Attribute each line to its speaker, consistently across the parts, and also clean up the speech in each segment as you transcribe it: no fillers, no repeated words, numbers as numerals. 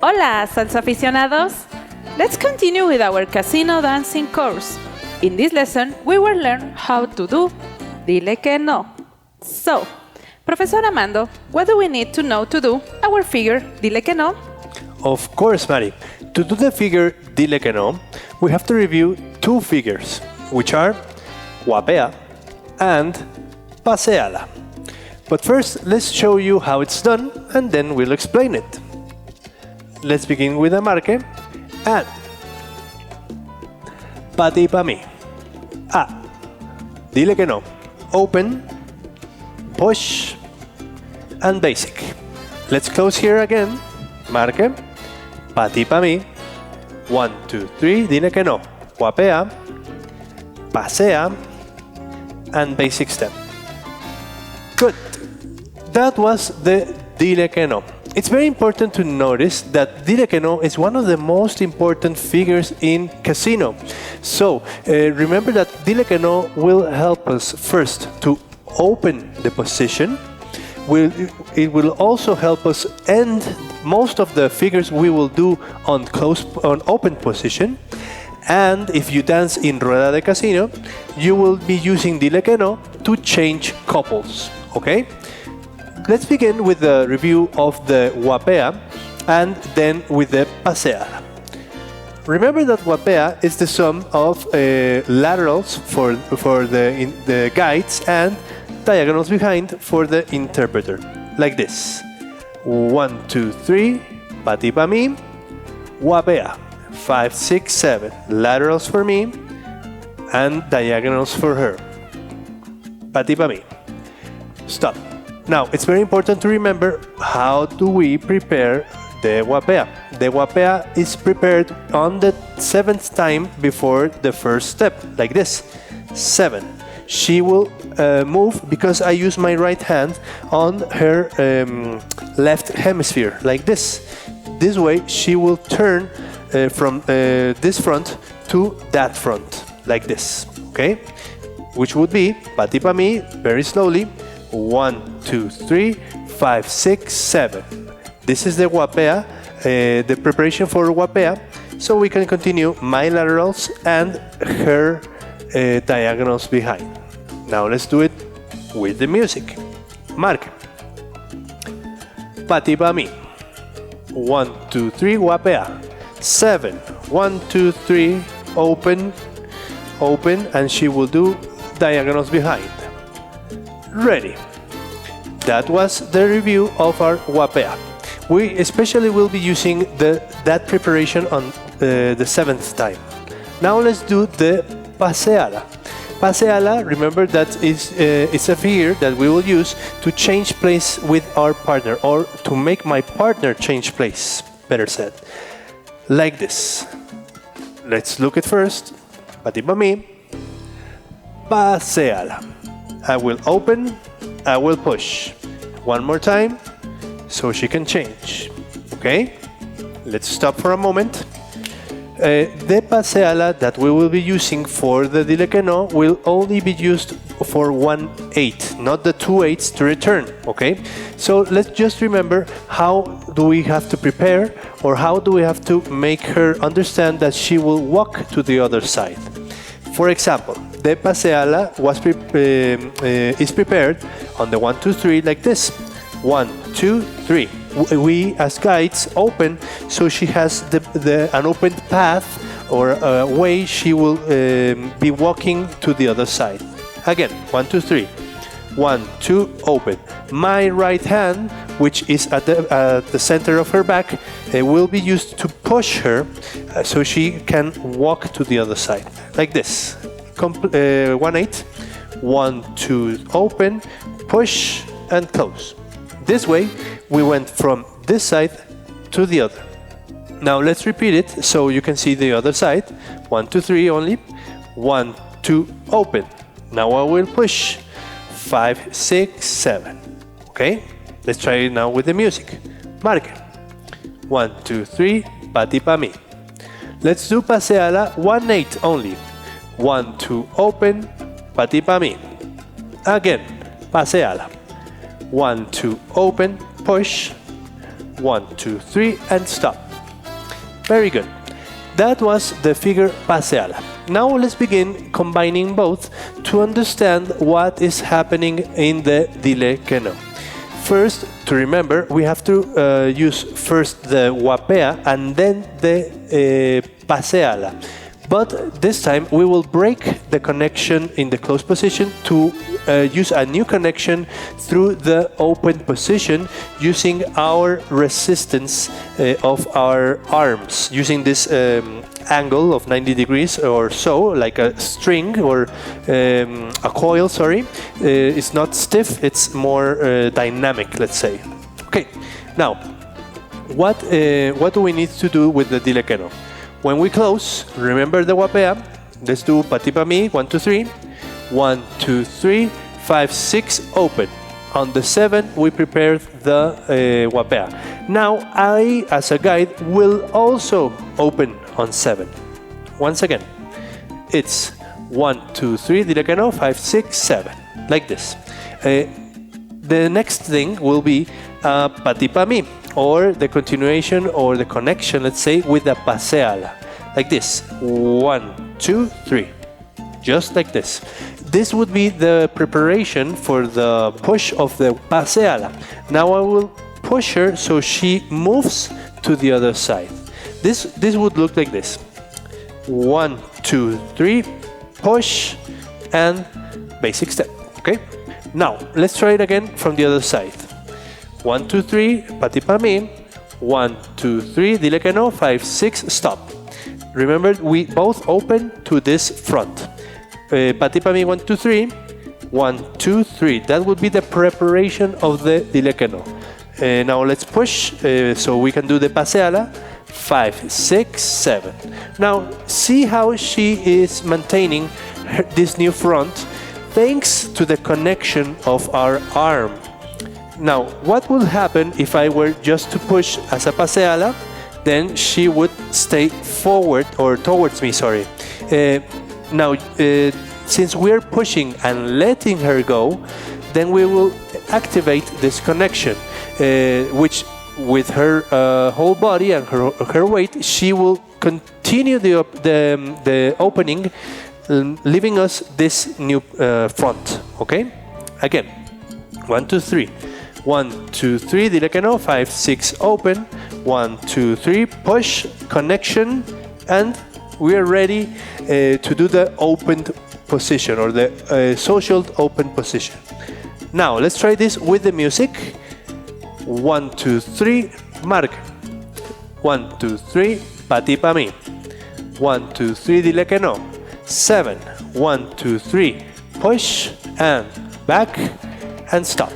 Speaker 1: Hola, salsa aficionados! Let's continue with our casino dancing course. In this lesson, we will learn how to do Dile que no. So, Professor Amando, what do we need to know to do our figure Dile que no?
Speaker 2: Of course, Mari. To do the figure Dile que no, we have to review two figures, which are Guapea and Paséala. But first, let's show you how it's done, and then we'll explain it. Let's begin with a marque and pa ti pa mi. Dile que no. Open, push, and basic. Let's close here again. Marque, pa ti pa mi. 1, 2, 3. Dile que no. Guapea, pasea, and basic step. Good. That was the Dile que no. It's very important to notice that Dile que no is one of the most important figures in casino. So remember that Dile que no will help us first to open the position. It will also help us end most of the figures we will do on open position. And if you dance in Rueda de Casino, you will be using Dile que no to change couples. Okay? Let's begin with the review of the Guapea and then with the Paséala. Remember that Guapea is the sum of laterals for the guides and diagonals behind for the interpreter. Like this. 1, 2, 3, pa ti pa mi, Guapea. 5, 6, 7, laterals for me and diagonals for her. Pa ti pa mi. Stop. Now, it's very important to remember how do we prepare the Guapea. The Guapea is prepared on the 7th time before the first step, like this. 7. She will move because I use my right hand on her left hemisphere, like this. This way, she will turn from this front to that front, like this, okay? Which would be, pa ti pa mi, very slowly, 1, 2, 3, 5, 6, 7. This is the Guapea, the preparation for Guapea. So we can continue my laterals and her diagonals behind. Now let's do it with the music. Marque. Pa ti pa mi. 1, 2, 3, Guapea. 7. 1, 2, 3, open, and she will do diagonals behind. Ready. That was the review of our Guapea. We especially will be using that preparation on the 7th time. Now let's do the Paséala. Paséala, remember that it's a figure that we will use to change place with our partner, or to make my partner change place, better said. Like this. Let's look at first. Pa ti pa mi. Paséala. I will open, I will push. One more time, so she can change. Okay? Let's stop for a moment. The Paséala that we will be using for the Dile que no will only be used for 1 8, not the 2 8s to return. Okay? So let's just remember how do we have to prepare, or how do we have to make her understand that she will walk to the other side. For example, the Paséala is prepared on the 1, 2, 3 like this. 1, 2, 3. We as guides open, so she has an open path or a way she will be walking to the other side. Again, 1, 2, 3. 1, 2, open. My right hand, which is at the center of her back, will be used to push her so she can walk to the other side. Like this. 1, 8. 1, 2, open, push, and close. This way, we went from this side to the other. Now let's repeat it so you can see the other side. 1, 2, 3 only. 1, 2, open. Now I will push. 5, 6, 7. Okay? Let's try it now with the music. Marque. 1, 2, 3, pa ti pa mi. Let's do Paséala 1, 8 only. 1, 2, open, pa ti pa mi. Again, Paséala. 1, 2, open, push. 1, 2, 3, and stop. Very good. That was the figure Paséala. Now let's begin combining both to understand what is happening in the Dile que no. First, to remember, we have to use first the Guapea and then the Paséala. But this time we will break the connection in the closed position to use a new connection through the open position using our resistance of our arms, using this angle of 90 degrees or so, like a string or a coil, sorry. It's not stiff, it's more dynamic, let's say. Okay, now, what do we need to do with the Dile que no? When we close, remember the Guapea. Let's do Pati Pa Mi, 1, 2, 3. 1, 2, 3, 5, 6, open. On the 7, we prepared the Guapea. Now, I, as a guide, will also open on 7. Once again, it's 1, 2, 3, Dile que no, 5, 6, 7. Like this. The next thing will be Pati Pa Mi, or the continuation or the connection, let's say, with the Paséala. Like this. 1, 2, 3. Just like this. This would be the preparation for the push of the Paséala. Now I will push her so she moves to the other side. This would look like this. 1, 2, 3, push, and basic step. Okay? Now, let's try it again from the other side. 1, 2, 3, Pati Pa Mi. 1, 2, 3, Dile que no, 5, 6, stop. Remember, we both open to this front. Pati Pa Mi, 1, 2, 3. 1, 2, 3. That would be the preparation of the Dile que no. Now let's push so we can do the Paséala. 5, 6, 7. Now, see how she is maintaining this new front thanks to the connection of our arm. Now, what would happen if I were just to push as a Paséala? Then she would stay forward or towards me, sorry. Now, since we're pushing and letting her go, then we will activate this connection, which with her whole body and her weight, she will continue the opening, leaving us this new front. Okay? Again, 1, 2, 3. 1, 2, 3, Dile que no, 5, 6, open. 1, 2, 3, push, connection, and we are ready to do the opened position or the social open position. Now, let's try this with the music. 1, 2, 3, mark. 1, 2, 3, Pati Pa Mi. 1, 2, 3, Dile que no. 7, 1, 2, 3, push, and back, and stop.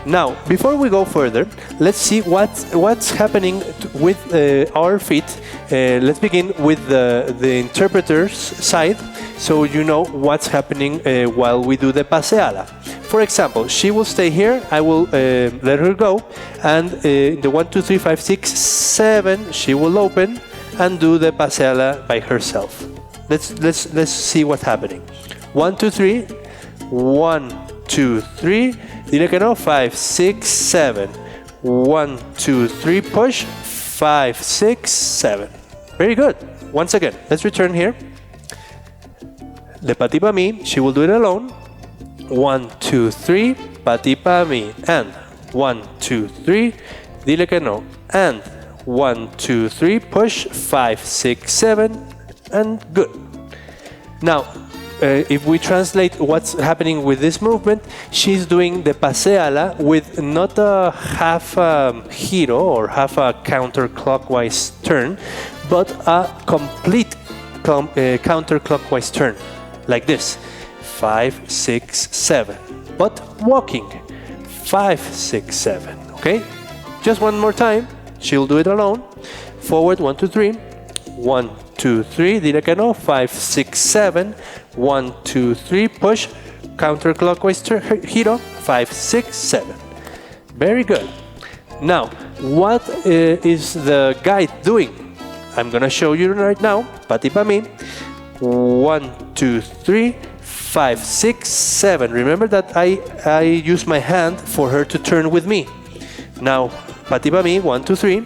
Speaker 2: Now, before we go further, let's see what's happening with our feet. Let's begin with the interpreter's side, so you know what's happening while we do the Paséala. For example, she will stay here, I will let her go, and in the 1, 2, 3, 5, 6, 7, she will open and do the Paséala by herself. Let's see what's happening. 1, 2, 3, 1, 2, 3, Dile que no, 5, 6, 7. 1, 2, 3, push, 5, 6, 7. Very good. Once again, let's return here. The Pati Pa Mi, she will do it alone. 1, 2, 3, Pati Pa Mi, and 1, 2, 3, Dile que no, and 1, 2, 3, push, 5, 6, 7, and good. Now, if we translate what's happening with this movement, she's doing the Paséala with not a half giro or half a counterclockwise turn, but a complete counterclockwise turn, like this. 5, 6, 7. But walking. 5, 6, 7. Okay? Just one more time. She'll do it alone. Forward, 1, 2, 3. 1, 2, 3. Dile que no. 5, 6, 7. 1, 2, 3. Push. Counterclockwise giro. 5, 6, 7. Very good. Now, what is the guide doing? I'm gonna show you right now. Pati Pa Mi. 1, 2, 3. 5, 6, 7. Remember that I use my hand for her to turn with me. Now, pati pa mi, 1, 2, 3.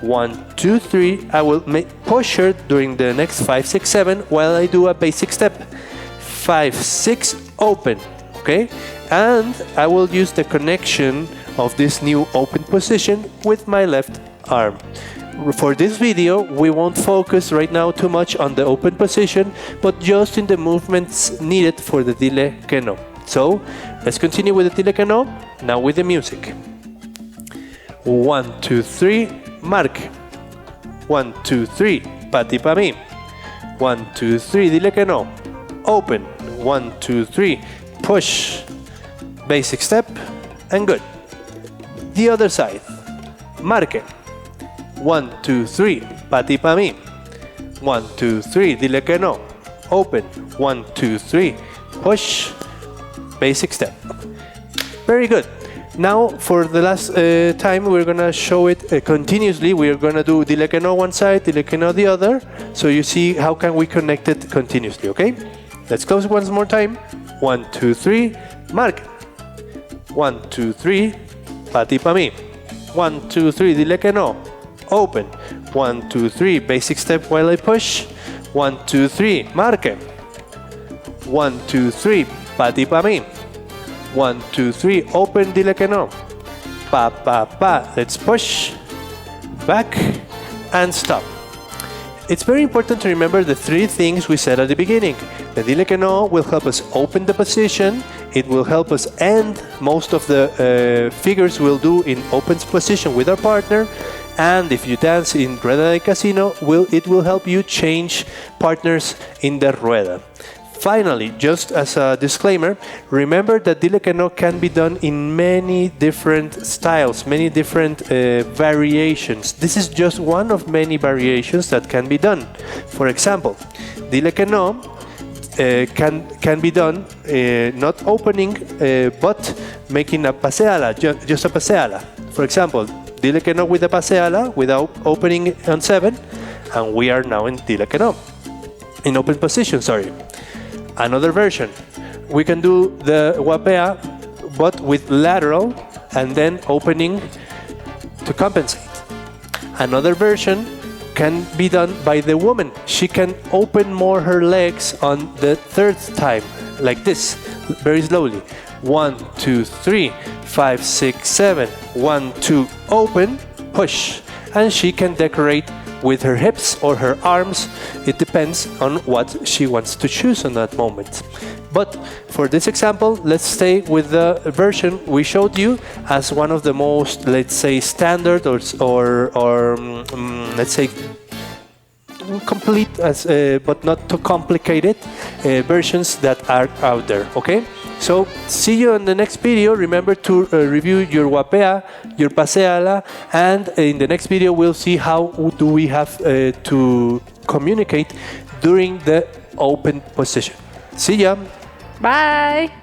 Speaker 2: 1, 2, 3. I will push her during the next 5, 6, 7 while I do a basic step. 5, 6, open. Okay? And I will use the connection of this new open position with my left arm. For this video, we won't focus right now too much on the open position, but just in the movements needed for the Dile que no. So, let's continue with the Dile que no, now with the music. 1, 2, 3, marque. 1, 2, 3, pati pa mi. 1, 2, 3, dile que no. Open. 1, 2, 3, push. Basic step, and good. The other side. Marque. 1, 2, 3, pati pa mi. 1, 2, 3, dile que no. Open. 1, 2, 3, push. Basic step. Very good. Now, for the last time, we're gonna show it continuously. We're gonna do dile que no one side, dile que no the other. So you see how can we connect it continuously, okay? Let's close once more time. 1, 2, 3, marque. 1, 2, 3, pati pa mi. 1, 2, 3, dile que no. Open. 1, 2, 3, basic step while I push. 1, 2, 3, marque. 1, 2, 3, pati pa mi. 1, 2, 3, open, dile que no. Pa, pa, pa. Let's push. Back. And stop. It's very important to remember the three things we said at the beginning. The dile que no will help us open the position. It will help us end most of the figures we'll do in open position with our partner. And if you dance in Rueda de Casino, it will help you change partners in the rueda. Finally, just as a disclaimer, remember that Dile que no can be done in many different styles, many different variations. This is just one of many variations that can be done. For example, Dile que no can be done not opening but making a paséala, just a paséala. For example, Dile que no with a paséala without opening on 7, and we are now in Dile que no, in open position, sorry. Another version, we can do the guapea but with lateral and then opening to compensate. Another version can be done by the woman. She can open more her legs on the third time, like this, very slowly. 1, 2, 3, 5, 6, 7. 1, 2, open, push. And she can decorate with her hips or her arms. It depends on what she wants to choose on that moment. But for this example, let's stay with the version we showed you as one of the most, let's say, standard or let's say complete, but not too complicated versions that are out there. Okay, so see you in the next video. Remember to review your guapea, your paséala, and in the next video we'll see how do we have to communicate during the open position. See ya.
Speaker 1: Bye.